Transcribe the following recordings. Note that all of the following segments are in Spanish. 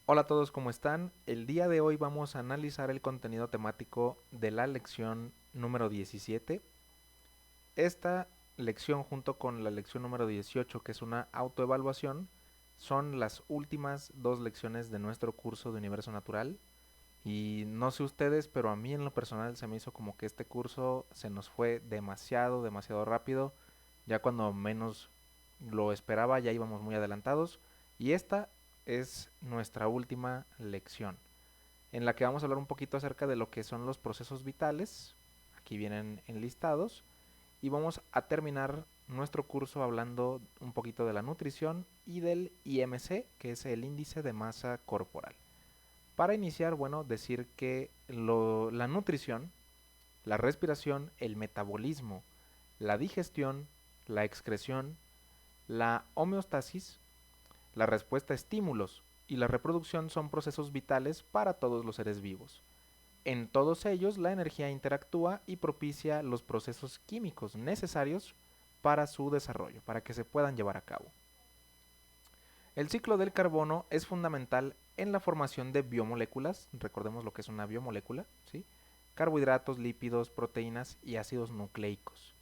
Hola a todos, ¿cómo están? El día de hoy vamos a analizar el contenido temático de la lección número 17. Esta lección junto con la lección número 18, que es una autoevaluación, son las últimas dos lecciones de nuestro curso de Universo Natural. Y no sé ustedes, pero a mí en lo personal se me hizo como que este curso se nos fue demasiado rápido. Ya cuando menos lo esperaba ya íbamos muy adelantados. Y esta es nuestra última lección, en la que vamos a hablar un poquito acerca de lo que son los procesos vitales. Aquí vienen enlistados. Y vamos a terminar nuestro curso hablando un poquito de la nutrición y del IMC, que es el índice de masa corporal. Para iniciar, bueno, decir que la nutrición, la respiración, el metabolismo, la digestión, la excreción, la homeostasis, la respuesta a estímulos y la reproducción son procesos vitales para todos los seres vivos. En todos ellos, la energía interactúa y propicia los procesos químicos necesarios para su desarrollo, para que se puedan llevar a cabo. El ciclo del carbono es fundamental en la formación de biomoléculas, recordemos lo que es una biomolécula, ¿sí? Carbohidratos, lípidos, proteínas y ácidos nucleicos.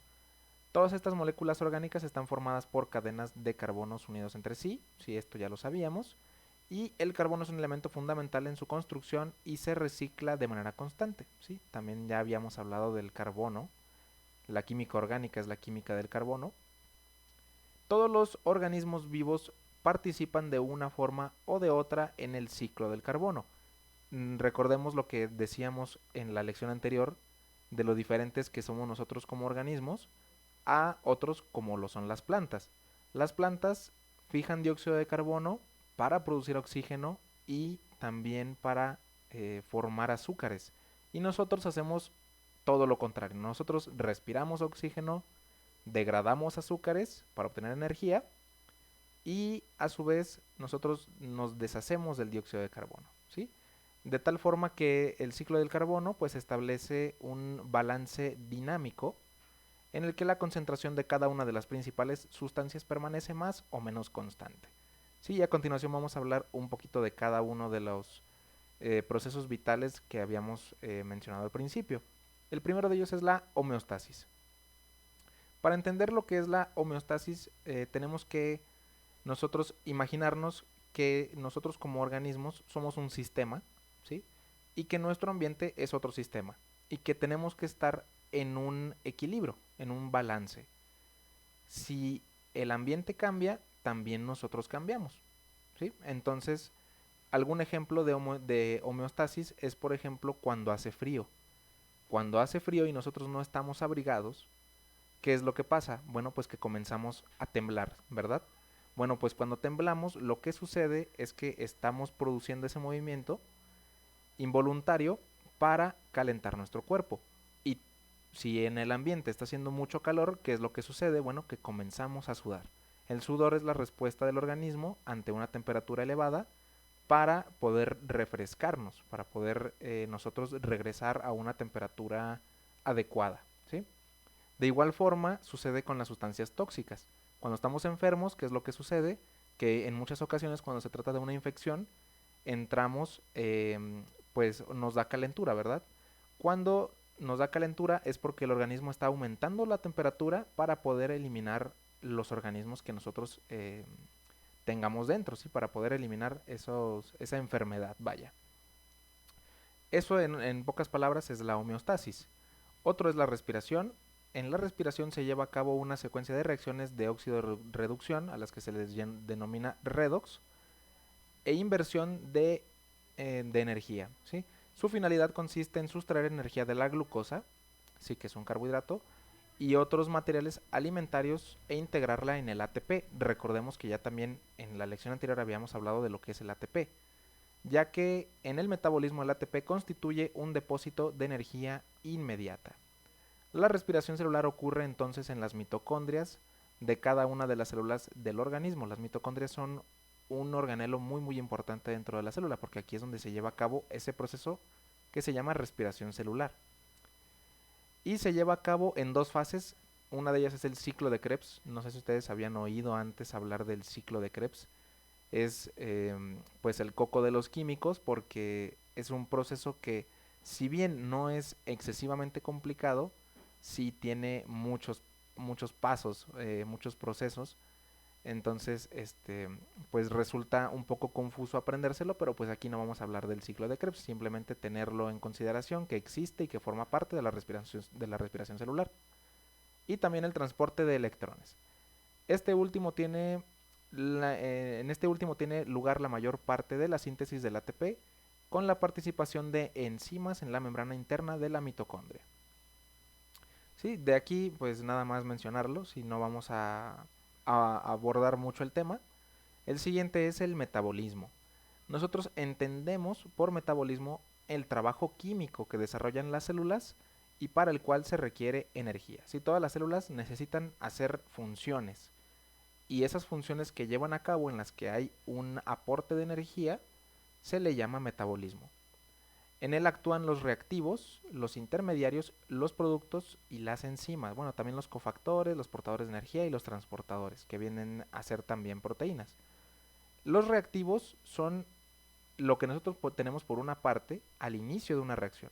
Todas estas moléculas orgánicas están formadas por cadenas de carbonos unidos entre sí, si esto ya lo sabíamos, y el carbono es un elemento fundamental en su construcción y se recicla de manera constante, ¿sí? También ya habíamos hablado del carbono, la química orgánica es la química del carbono. Todos los organismos vivos participan de una forma o de otra en el ciclo del carbono. Recordemos lo que decíamos en la lección anterior de lo diferentes que somos nosotros como organismos a otros como lo son las plantas. Las plantas fijan dióxido de carbono para producir oxígeno y también para formar azúcares. Y nosotros hacemos todo lo contrario. Nosotros respiramos oxígeno, degradamos azúcares para obtener energía y a su vez nosotros nos deshacemos del dióxido de carbono, ¿sí? De tal forma que el ciclo del carbono pues establece un balance dinámico en el que la concentración de cada una de las principales sustancias permanece más o menos constante. Sí, y a continuación vamos a hablar un poquito de cada uno de los procesos vitales que habíamos mencionado al principio. El primero de ellos es la homeostasis. Para entender lo que es la homeostasis, tenemos que nosotros imaginarnos que nosotros como organismos somos un sistema, ¿sí? Y que nuestro ambiente es otro sistema. Y que tenemos que estar en un equilibrio, en un balance. Si el ambiente cambia, también nosotros cambiamos, ¿sí? Entonces, algún ejemplo de homeostasis es, por ejemplo, cuando hace frío. Cuando hace frío y nosotros no estamos abrigados, ¿qué es lo que pasa? Bueno, pues que comenzamos a temblar, ¿verdad? Bueno, pues cuando temblamos, lo que sucede es que estamos produciendo ese movimiento involuntario para calentar nuestro cuerpo. Y si en el ambiente está haciendo mucho calor, ¿qué es lo que sucede? Bueno, que comenzamos a sudar. El sudor es la respuesta del organismo ante una temperatura elevada para poder refrescarnos, para poder nosotros regresar a una temperatura adecuada, ¿sí? De igual forma sucede con las sustancias tóxicas. Cuando estamos enfermos, ¿qué es lo que sucede? Que en muchas ocasiones cuando se trata de una infección, entramos, pues nos da calentura, ¿verdad? Cuando nos da calentura es porque el organismo está aumentando la temperatura para poder eliminar los organismos que nosotros tengamos dentro, ¿sí? Para poder eliminar esa enfermedad, vaya. Eso en pocas palabras es la homeostasis. Otro es la respiración. En la respiración se lleva a cabo una secuencia de reacciones de óxido de reducción, a las que se les denomina redox, e inversión de energía, ¿sí? Su finalidad consiste en sustraer energía de la glucosa, sí que es un carbohidrato, y otros materiales alimentarios e integrarla en el ATP. Recordemos que ya también en la lección anterior habíamos hablado de lo que es el ATP, ya que en el metabolismo el ATP constituye un depósito de energía inmediata. La respiración celular ocurre entonces en las mitocondrias de cada una de las células del organismo. Las mitocondrias son un organelo muy importante dentro de la célula, porque aquí es donde se lleva a cabo ese proceso que se llama respiración celular. Y se lleva a cabo en dos fases. Una de ellas es el ciclo de Krebs. No sé si ustedes habían oído antes hablar del ciclo de Krebs. es pues el coco de los químicos, porque es un proceso que, si bien no es excesivamente complicado, sí tiene muchos pasos, muchos procesos. Entonces, pues resulta un poco confuso aprendérselo, pero pues aquí no vamos a hablar del ciclo de Krebs, simplemente tenerlo en consideración, que existe y que forma parte de la respiración celular. Y también el transporte de electrones. Este último tiene en este último tiene lugar la mayor parte de la síntesis del ATP, con la participación de enzimas en la membrana interna de la mitocondria. Sí, de aquí pues nada más mencionarlo, si no vamos a abordar mucho el tema. El siguiente es el metabolismo. Nosotros entendemos por metabolismo el trabajo químico que desarrollan las células y para el cual se requiere energía. Si todas las células necesitan hacer funciones, y esas funciones que llevan a cabo en las que hay un aporte de energía se le llama metabolismo. En él actúan los reactivos, los intermediarios, los productos y las enzimas. Bueno, también los cofactores, los portadores de energía y los transportadores, que vienen a ser también proteínas. Los reactivos son lo que nosotros tenemos por una parte al inicio de una reacción.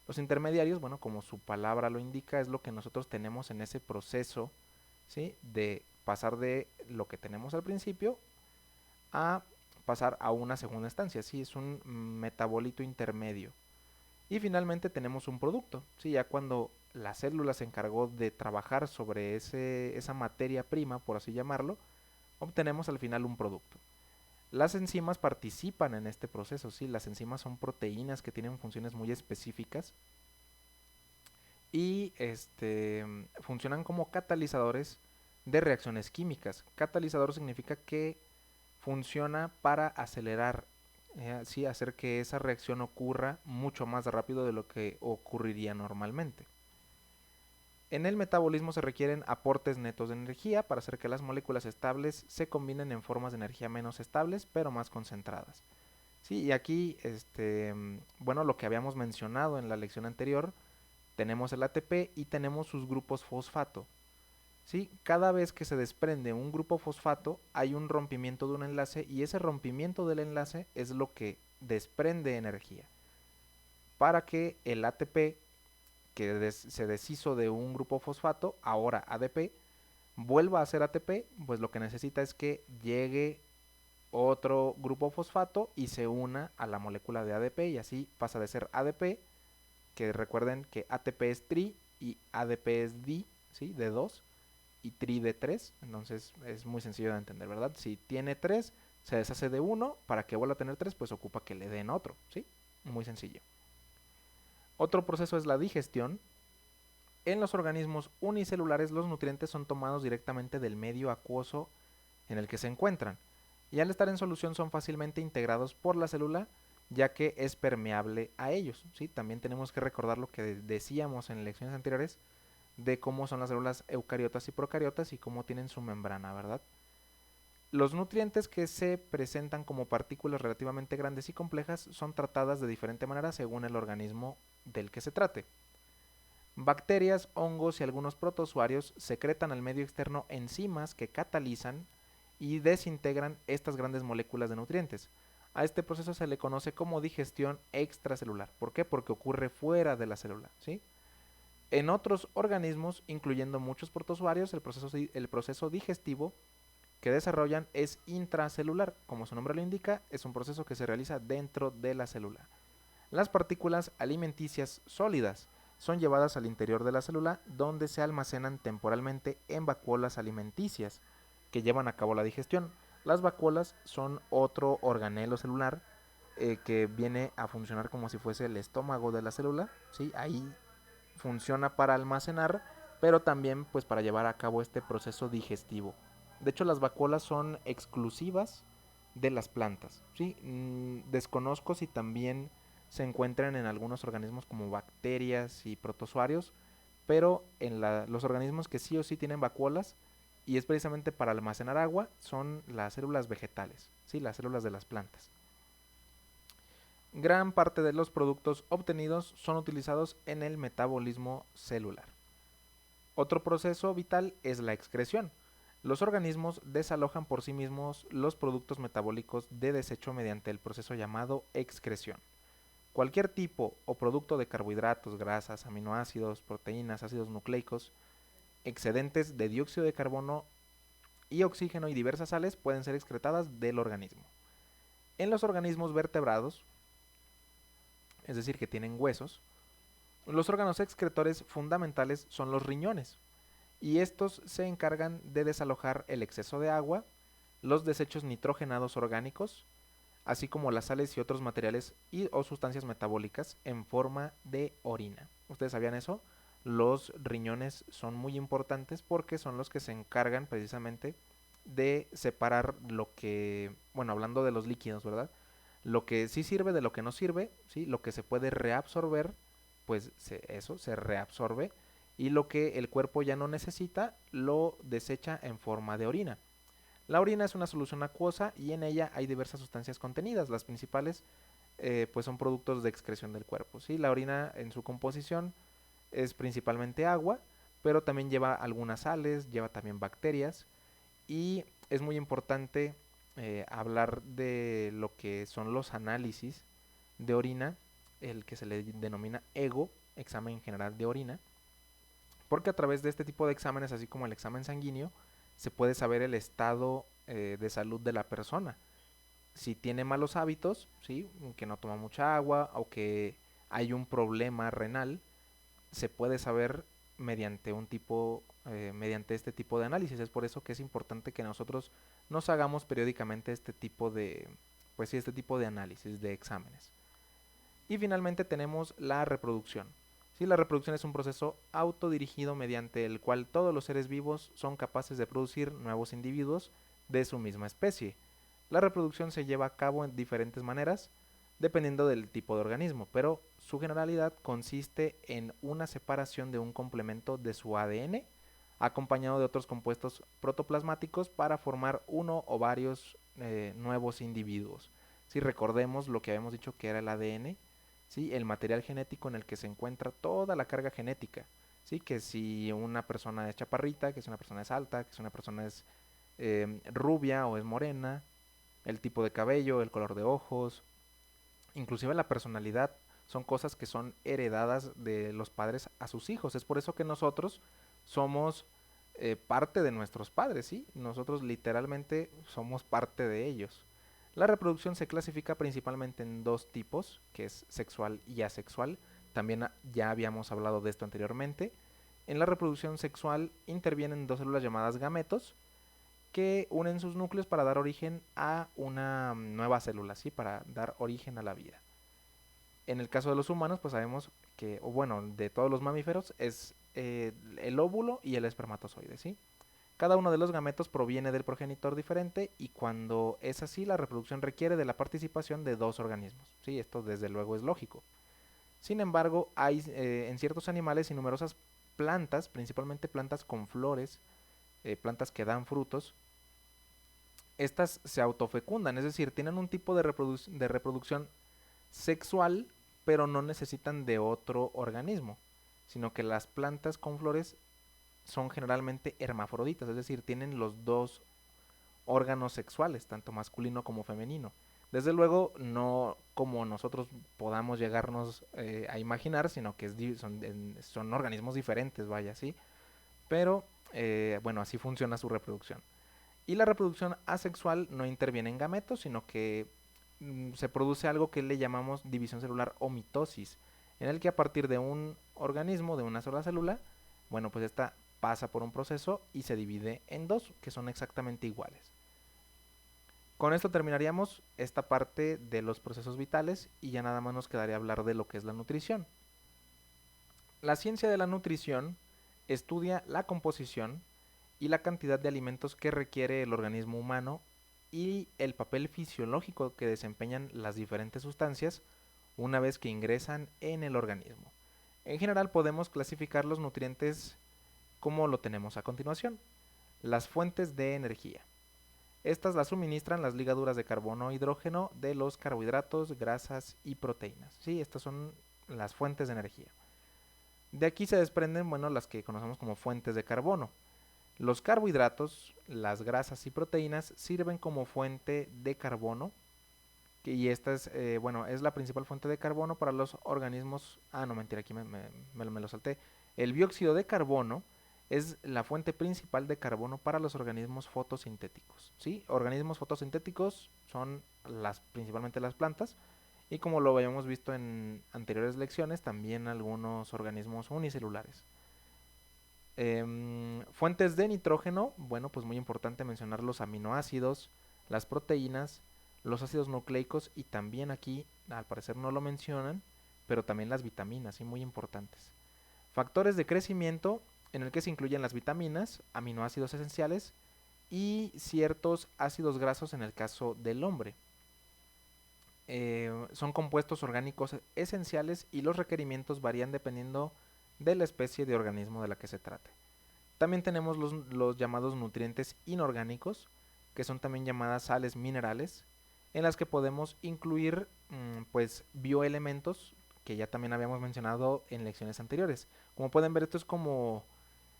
Los intermediarios, bueno, como su palabra lo indica, es lo que nosotros tenemos en ese proceso, ¿sí? De pasar de lo que tenemos al principio a pasar a una segunda instancia, ¿sí? Es un metabolito intermedio. Y finalmente tenemos un producto, ¿sí? Ya cuando la célula se encargó de trabajar sobre esa materia prima, por así llamarlo, obtenemos al final un producto. Las enzimas participan en este proceso, ¿sí? Las enzimas son proteínas que tienen funciones muy específicas y funcionan como catalizadores de reacciones químicas. Catalizador significa que funciona para acelerar, sí, hacer que esa reacción ocurra mucho más rápido de lo que ocurriría normalmente. En el metabolismo se requieren aportes netos de energía para hacer que las moléculas estables se combinen en formas de energía menos estables pero más concentradas. Sí, y aquí, bueno, lo que habíamos mencionado en la lección anterior, tenemos el ATP y tenemos sus grupos fosfato. ¿Sí? Cada vez que se desprende un grupo fosfato hay un rompimiento de un enlace y ese rompimiento del enlace es lo que desprende energía. Para que el ATP que se deshizo de un grupo fosfato, ahora ADP, vuelva a ser ATP, pues lo que necesita es que llegue otro grupo fosfato y se una a la molécula de ADP y así pasa de ser ADP, que recuerden que ATP es tri y ADP es di, ¿sí? De 2 y tri de 3, entonces es muy sencillo de entender, ¿verdad? Si tiene 3, se deshace de 1, para que vuelva a tener 3, pues ocupa que le den otro, ¿sí? Muy sencillo. Otro proceso es la digestión. En los organismos unicelulares los nutrientes son tomados directamente del medio acuoso en el que se encuentran, y al estar en solución son fácilmente integrados por la célula, ya que es permeable a ellos, ¿sí? También tenemos que recordar lo que decíamos en lecciones anteriores de cómo son las células eucariotas y procariotas y cómo tienen su membrana, ¿verdad? Los nutrientes que se presentan como partículas relativamente grandes y complejas son tratadas de diferente manera según el organismo del que se trate. Bacterias, hongos y algunos protozoarios secretan al medio externo enzimas que catalizan y desintegran estas grandes moléculas de nutrientes. A este proceso se le conoce como digestión extracelular. ¿Por qué? Porque ocurre fuera de la célula, ¿sí? En otros organismos, incluyendo muchos protozoarios, el proceso digestivo que desarrollan es intracelular. Como su nombre lo indica, es un proceso que se realiza dentro de la célula. Las partículas alimenticias sólidas son llevadas al interior de la célula, donde se almacenan temporalmente en vacuolas alimenticias que llevan a cabo la digestión. Las vacuolas son otro organelo celular que viene a funcionar como si fuese el estómago de la célula, ¿sí? Ahí funciona para almacenar, pero también pues para llevar a cabo este proceso digestivo. De hecho, las vacuolas son exclusivas de las plantas, ¿sí? Desconozco si también se encuentran en algunos organismos como bacterias y protozoarios, pero en los organismos que sí o sí tienen vacuolas, y es precisamente para almacenar agua, son las células vegetales, ¿sí? Las células de las plantas. Gran parte de los productos obtenidos son utilizados en el metabolismo celular. Otro proceso vital es la excreción. Los organismos desalojan por sí mismos los productos metabólicos de desecho mediante el proceso llamado excreción. Cualquier tipo o producto de carbohidratos, grasas, aminoácidos, proteínas, ácidos nucleicos, excedentes de dióxido de carbono y oxígeno y diversas sales pueden ser excretadas del organismo. En los organismos vertebrados, es decir, que tienen huesos, los órganos excretores fundamentales son los riñones, y estos se encargan de desalojar el exceso de agua, los desechos nitrogenados orgánicos, así como las sales y otros materiales y o sustancias metabólicas en forma de orina. ¿Ustedes sabían eso? Los riñones son muy importantes porque son los que se encargan precisamente de separar lo que, bueno, hablando de los líquidos, ¿verdad? Lo que sí sirve de lo que no sirve, ¿sí? Lo que se puede reabsorber, pues eso se reabsorbe, y lo que el cuerpo ya no necesita lo desecha en forma de orina. La orina es una solución acuosa y en ella hay diversas sustancias contenidas. Las principales pues son productos de excreción del cuerpo. ¿Sí? La orina en su composición es principalmente agua, pero también lleva algunas sales, lleva también bacterias, y es muy importante hablar de lo que son los análisis de orina, el que se le denomina EGO, examen general de orina, porque a través de este tipo de exámenes, así como el examen sanguíneo, se puede saber el estado de salud de la persona. Si tiene malos hábitos, ¿sí? Que no toma mucha agua o que hay un problema renal, se puede saber mediante este tipo de análisis. Es por eso que es importante que nosotros nos hagamos periódicamente este tipo de, pues sí, este tipo de análisis, de exámenes. Y finalmente tenemos la reproducción. Sí, la reproducción es un proceso autodirigido mediante el cual todos los seres vivos son capaces de producir nuevos individuos de su misma especie. La reproducción se lleva a cabo en diferentes maneras, dependiendo del tipo de organismo, pero su generalidad consiste en una separación de un complemento de su ADN, acompañado de otros compuestos protoplasmáticos para formar uno o varios nuevos individuos. Si recordemos lo que habíamos dicho que era el ADN, ¿sí? El material genético en el que se encuentra toda la carga genética, ¿sí? Que si una persona es chaparrita, que si una persona es alta, que si una persona es rubia o es morena, el tipo de cabello, el color de ojos, inclusive la personalidad, son cosas que son heredadas de los padres a sus hijos. Es por eso que nosotros somos parte de nuestros padres, ¿sí? Nosotros literalmente somos parte de ellos. La reproducción se clasifica principalmente en dos tipos, que es sexual y asexual. También ya habíamos hablado de esto anteriormente. En la reproducción sexual intervienen dos células llamadas gametos, que unen sus núcleos para dar origen a una nueva célula, ¿sí? Para dar origen a la vida. En el caso de los humanos, pues sabemos que, o bueno, de todos los mamíferos, es el óvulo y el espermatozoide, ¿sí? Cada uno de los gametos proviene del progenitor diferente, y cuando es así, la reproducción requiere de la participación de dos organismos, ¿sí? Esto desde luego es lógico. Sin embargo, hay en ciertos animales y numerosas plantas, principalmente plantas con flores, plantas que dan frutos, estas se autofecundan, es decir, tienen un tipo de reproducción sexual, pero no necesitan de otro organismo, sino que las plantas con flores son generalmente hermafroditas, es decir, tienen los dos órganos sexuales, tanto masculino como femenino. Desde luego, no como nosotros podamos llegarnos a imaginar, sino que son organismos diferentes, vaya, ¿sí? Pero, bueno, así funciona su reproducción. Y la reproducción asexual no interviene en gametos, sino que se produce algo que le llamamos división celular o mitosis, en el que a partir de un organismo, de una sola célula, bueno, pues esta pasa por un proceso y se divide en dos, que son exactamente iguales. Con esto terminaríamos esta parte de los procesos vitales y ya nada más nos quedaría hablar de lo que es la nutrición. La ciencia de la nutrición estudia la composición y la cantidad de alimentos que requiere el organismo humano y el papel fisiológico que desempeñan las diferentes sustancias una vez que ingresan en el organismo. En general podemos clasificar los nutrientes como lo tenemos a continuación. Las fuentes de energía. Estas las suministran las ligaduras de carbono e hidrógeno de los carbohidratos, grasas y proteínas. Sí, estas son las fuentes de energía. De aquí se desprenden, bueno, las que conocemos como fuentes de carbono. Los carbohidratos, las grasas y proteínas sirven como fuente de carbono y esta es, bueno, es la principal fuente de carbono para los organismos. Ah, no, mentira, aquí me lo salté. El dióxido de carbono es la fuente principal de carbono para los organismos fotosintéticos. ¿Sí? Organismos fotosintéticos son principalmente las plantas y como lo habíamos visto en anteriores lecciones, también algunos organismos unicelulares. Fuentes de nitrógeno, bueno, pues muy importante mencionar los aminoácidos, las proteínas, los ácidos nucleicos y también aquí, al parecer no lo mencionan, pero también las vitaminas, sí, muy importantes. Factores de crecimiento en el que se incluyen las vitaminas, aminoácidos esenciales y ciertos ácidos grasos en el caso del hombre. Son compuestos orgánicos esenciales y los requerimientos varían dependiendo de la especie de organismo de la que se trate. También tenemos los llamados nutrientes inorgánicos, que son también llamadas sales minerales, en las que podemos incluir pues bioelementos que ya también habíamos mencionado en lecciones anteriores. Como pueden ver, esto es como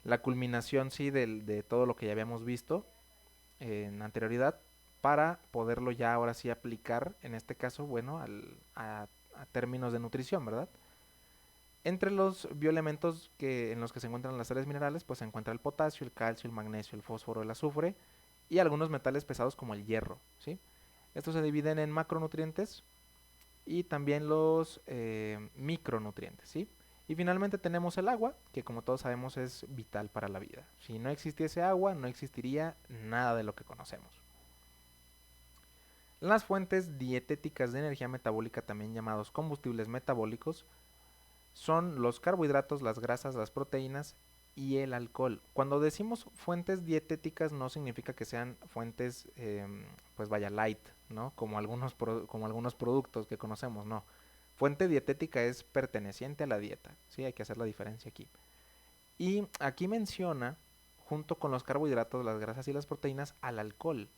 la culminación, sí, de todo lo que ya habíamos visto en anterioridad para poderlo ya ahora sí aplicar, en este caso, bueno, a términos de nutrición, ¿verdad? Entre los bioelementos en los que se encuentran las sales minerales, pues se encuentra el potasio, el calcio, el magnesio, el fósforo, el azufre y algunos metales pesados como el hierro, ¿sí? Estos se dividen en macronutrientes y también los micronutrientes, ¿sí? Y finalmente tenemos el agua, que como todos sabemos es vital para la vida. Si no existiese agua, no existiría nada de lo que conocemos. Las fuentes dietéticas de energía metabólica, también llamados combustibles metabólicos, son los carbohidratos, las grasas, las proteínas y el alcohol. Cuando decimos fuentes dietéticas no significa que sean fuentes, pues vaya, light, ¿no? Como algunos productos que conocemos, no. Fuente dietética es perteneciente a la dieta, ¿sí? Hay que hacer la diferencia aquí. Y aquí menciona, junto con los carbohidratos, las grasas y las proteínas, al alcohol.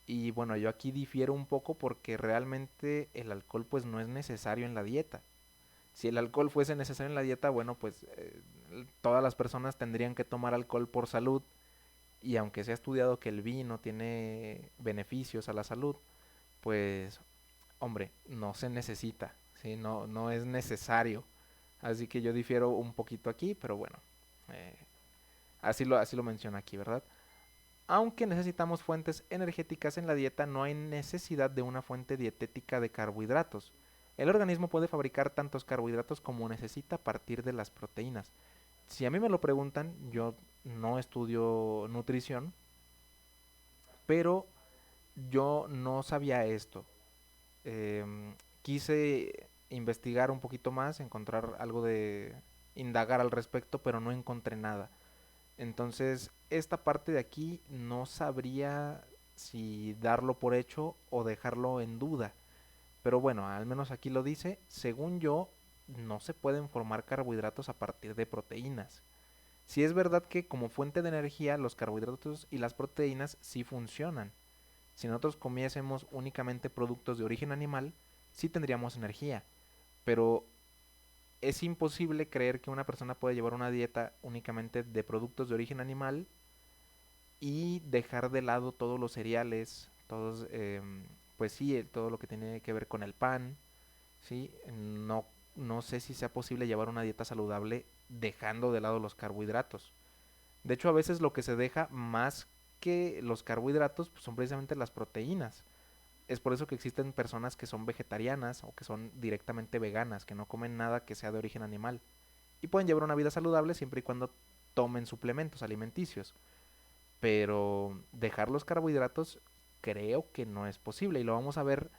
Y bueno, yo aquí difiero un poco porque realmente el alcohol pues no es necesario en la dieta. Si el alcohol fuese necesario en la dieta, bueno, pues todas las personas tendrían que tomar alcohol por salud. Y aunque se ha estudiado que el vino tiene beneficios a la salud, pues, hombre, no se necesita, ¿sí? No, no es necesario. Así que yo difiero un poquito aquí, pero bueno, eh, así lo menciona aquí, ¿verdad? Aunque necesitamos fuentes energéticas en la dieta, no hay necesidad de una fuente dietética de carbohidratos. El organismo puede fabricar tantos carbohidratos como necesita a partir de las proteínas. Si a mí me lo preguntan, yo no estudio nutrición, pero yo no sabía esto. Quise investigar un poquito más, encontrar algo de indagar al respecto, pero no encontré nada. Entonces, esta parte de aquí no sabría si darlo por hecho o dejarlo en duda. Pero bueno, al menos aquí lo dice. Según yo, no se pueden formar carbohidratos a partir de proteínas. Si es verdad que como fuente de energía los carbohidratos y las proteínas sí funcionan. Si nosotros comiésemos únicamente productos de origen animal, sí tendríamos energía. Pero es imposible creer que una persona puede llevar una dieta únicamente de productos de origen animal y dejar de lado todos los cereales, todos, pues sí, todo lo que tiene que ver con el pan, ¿sí? No, no sé si sea posible llevar una dieta saludable dejando de lado los carbohidratos. De hecho, a veces lo que se deja más que los carbohidratos pues, son precisamente las proteínas. Es por eso que existen personas que son vegetarianas o que son directamente veganas, que no comen nada que sea de origen animal. Y pueden llevar una vida saludable siempre y cuando tomen suplementos alimenticios. Pero dejar los carbohidratos creo que no es posible y lo vamos a ver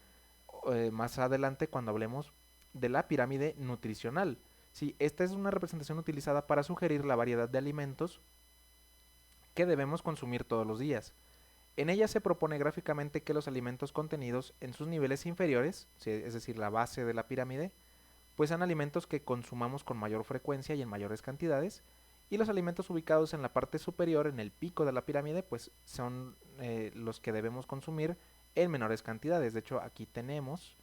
más adelante cuando hablemos de la pirámide nutricional. Sí, esta es una representación utilizada para sugerir la variedad de alimentos que debemos consumir todos los días. En ella se propone gráficamente que los alimentos contenidos en sus niveles inferiores, es decir, la base de la pirámide, pues son alimentos que consumamos con mayor frecuencia y en mayores cantidades, y los alimentos ubicados en la parte superior, en el pico de la pirámide, pues son los que debemos consumir en menores cantidades. De hecho, aquí tenemos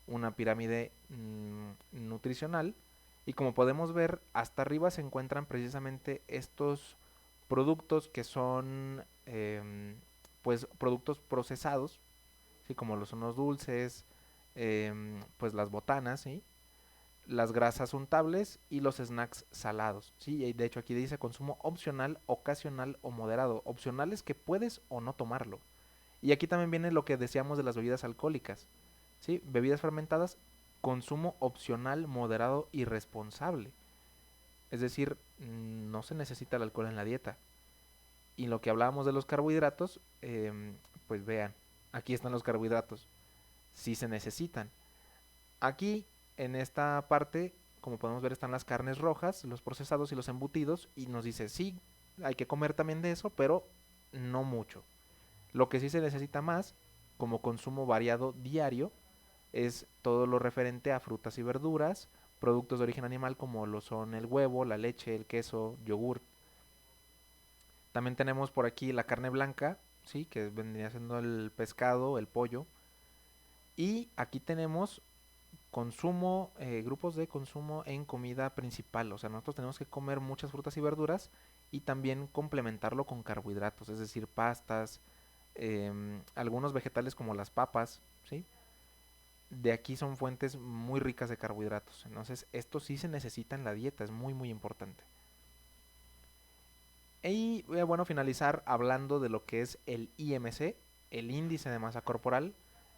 una pirámide nutricional y como podemos ver, hasta arriba se encuentran precisamente estos productos que son pues productos procesados, ¿sí? Como lo son los dulces, pues las botanas, ¿sí? Las grasas untables y los snacks salados, ¿sí? Y de hecho aquí dice consumo opcional, ocasional o moderado. Opcional es que puedes o no tomarlo. Y aquí también viene lo que decíamos de las bebidas alcohólicas, ¿sí? Bebidas fermentadas, consumo opcional, moderado y responsable. Es decir, no se necesita el alcohol en la dieta. Y lo que hablábamos de los carbohidratos, pues vean, aquí están los carbohidratos, si se necesitan. Aquí, en esta parte, como podemos ver, están las carnes rojas, los procesados y los embutidos, y nos dice, sí, hay que comer también de eso, pero no mucho. Lo que sí se necesita más, como consumo variado diario, es todo lo referente a frutas y verduras, productos de origen animal como lo son el huevo, la leche, el queso, yogur. También tenemos por aquí la carne blanca, sí, que vendría siendo el pescado, el pollo. Y aquí tenemos consumo, grupos de consumo en comida principal. O sea, nosotros tenemos que comer muchas frutas y verduras y también complementarlo con carbohidratos, es decir, pastas, algunos vegetales como las papas, ¿sí? De aquí son fuentes muy ricas de carbohidratos. Entonces, esto sí se necesita en la dieta, es muy muy importante. Y bueno, finalizar hablando de lo que es el IMC, el índice de masa corporal.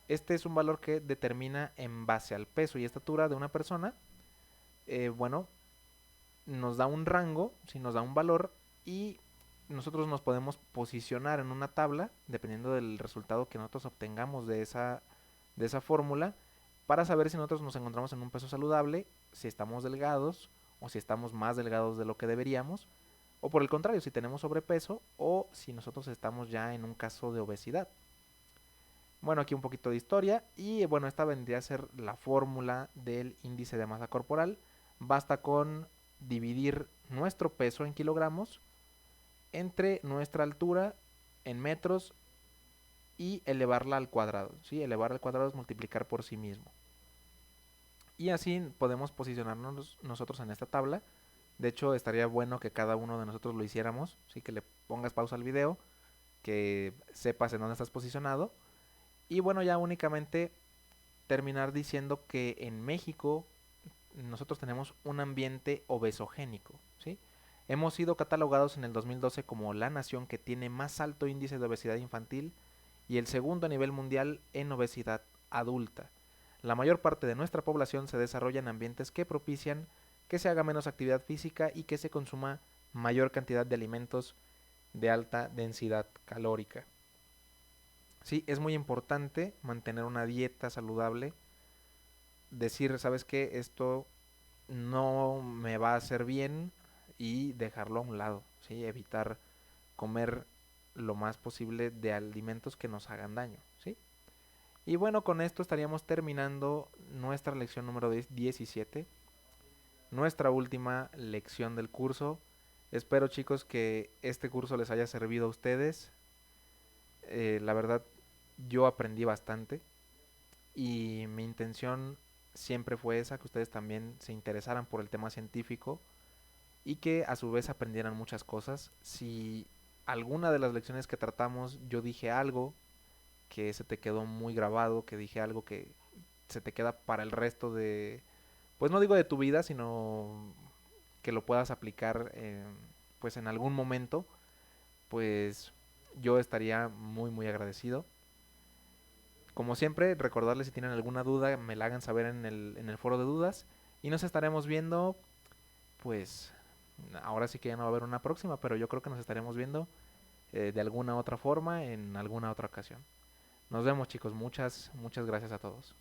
Este es un valor que determina en base al peso y estatura de una persona. Bueno, nos da un rango, si nos da un valor y nosotros nos podemos posicionar en una tabla dependiendo del resultado que nosotros obtengamos de esa fórmula para saber si nosotros nos encontramos en un peso saludable, si estamos delgados o si estamos más delgados de lo que deberíamos, o por el contrario, si tenemos sobrepeso o si nosotros estamos ya en un caso de obesidad. Bueno, aquí un poquito de historia y bueno, esta vendría a ser la fórmula del índice de masa corporal. Basta con dividir nuestro peso en kilogramos entre nuestra altura en metros y elevarla al cuadrado, ¿sí? Elevar al cuadrado es multiplicar por sí mismo. Y así podemos posicionarnos nosotros en esta tabla. De hecho, estaría bueno que cada uno de nosotros lo hiciéramos, ¿sí? Que le pongas pausa al video, que sepas en dónde estás posicionado. Y bueno, ya únicamente terminar diciendo que en México nosotros tenemos un ambiente obesogénico, ¿sí? Hemos sido catalogados en el 2012 como la nación que tiene más alto índice de obesidad infantil y el segundo a nivel mundial en obesidad adulta. La mayor parte de nuestra población se desarrolla en ambientes que propician que se haga menos actividad física y que se consuma mayor cantidad de alimentos de alta densidad calórica. Sí, es muy importante mantener una dieta saludable, decir, ¿sabes qué? Esto no me va a hacer bien y dejarlo a un lado, ¿sí? Evitar comer lo más posible de alimentos que nos hagan daño, ¿sí? Y bueno, con esto estaríamos terminando nuestra lección número 17, nuestra última lección del curso. Espero, chicos, que este curso les haya servido a ustedes. La verdad, yo aprendí bastante y mi intención siempre fue esa, que ustedes también se interesaran por el tema científico y que a su vez aprendieran muchas cosas. Si alguna de las lecciones que tratamos yo dije algo que se te quedó muy grabado, que dije algo que se te queda para el resto de, pues no digo de tu vida, sino que lo puedas aplicar pues en algún momento, pues yo estaría muy muy agradecido. Como siempre, recordarles si tienen alguna duda, me la hagan saber en el foro de dudas. Y nos estaremos viendo, pues, ahora sí que ya no va a haber una próxima, pero yo creo que nos estaremos viendo de alguna otra forma en alguna otra ocasión. Nos vemos, chicos. Muchas, muchas gracias a todos.